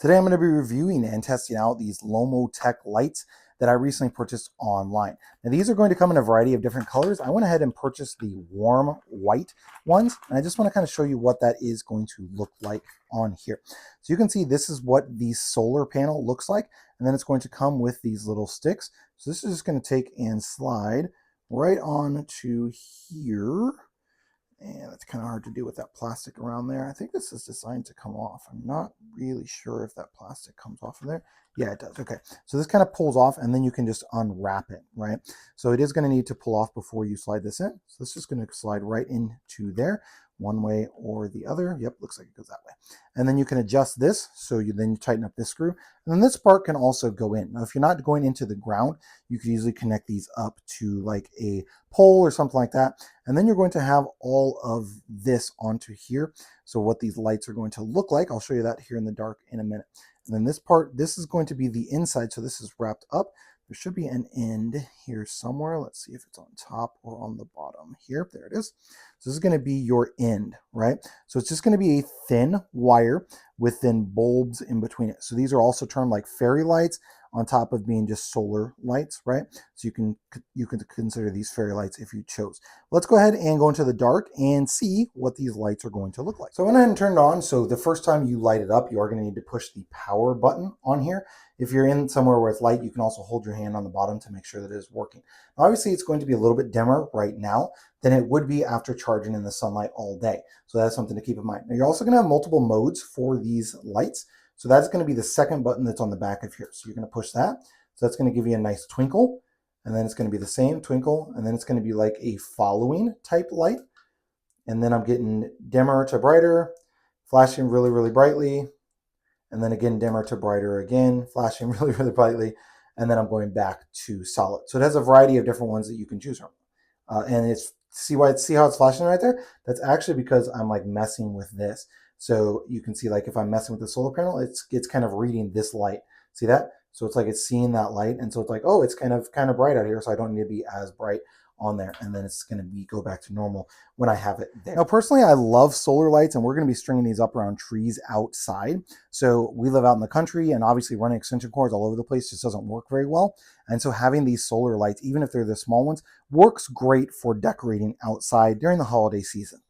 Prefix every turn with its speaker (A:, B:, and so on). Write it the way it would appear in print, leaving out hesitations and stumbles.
A: Today I'm going to be reviewing and testing out these Lomotech lights that I recently purchased online. Now these are going to come in a variety of different colors. I went ahead and purchased the warm white ones, and I just want to kind of show you what that is going to look like on here. So you can see this is what the solar panel looks like, and then it's going to come with these little sticks. So this is just going to take and slide right on to here. And it's kind of hard to do with that plastic around there. I think this is designed to come off. I'm not really sure if that plastic comes off of there. Yeah, it does. Okay, so this kind of pulls off, and then you can just unwrap it, right? So it is going to need to pull off before you slide this in. So this is going to slide right into there, one way or the other. Yep, looks like it goes that way. And then you can adjust this, so you tighten up this screw. And then this part can also go in. Now, if you're not going into the ground, you can easily connect these up to like a pole or something like that. And then you're going to have all of this onto here. So what these lights are going to look like, I'll show you that here in the dark in a minute. And then this part, this is going to be the inside. So this is wrapped up. There should be an end here somewhere. Let's see if it's on top or on the bottom here. There it is. So this is going to be your end, right? So it's just going to be a thin wire with then bulbs in between it. So these are also termed like fairy lights on top of being just solar lights, right? So you can consider these fairy lights if you chose. Let's go ahead and go into the dark and see what these lights are going to look like. So I went ahead and turned it on. So the first time you light it up, you are going to need to push the power button on here. If you're in somewhere where it's light, you can also hold your hand on the bottom to make sure that it is working. Now, obviously, it's going to be a little bit dimmer right now than it would be after charging in the sunlight all day. So that's something to keep in mind. Now, you're also going to have multiple modes for these lights. So that's going to be the second button that's on the back of here. So you're going to push that. So that's going to give you a nice twinkle. And then it's going to be the same twinkle. And then it's going to be like a following type light. And then I'm getting dimmer to brighter, flashing really, really brightly. And then again, dimmer to brighter again, flashing really, really brightly. And then I'm going back to solid. So it has a variety of different ones that you can choose from. And it's see how it's flashing right there? That's actually because I'm like messing with this. So you can see like if I'm messing with the solar panel, it's kind of reading this light. See that? So it's like it's seeing that light. And so it's like, oh, it's kind of bright out here. So I don't need to be as bright on there. And then it's going to go back to normal when I have it there. Now, personally, I love solar lights, and we're going to be stringing these up around trees outside. So we live out in the country, and obviously running extension cords all over the place just doesn't work very well. And so having these solar lights, even if they're the small ones, works great for decorating outside during the holiday season.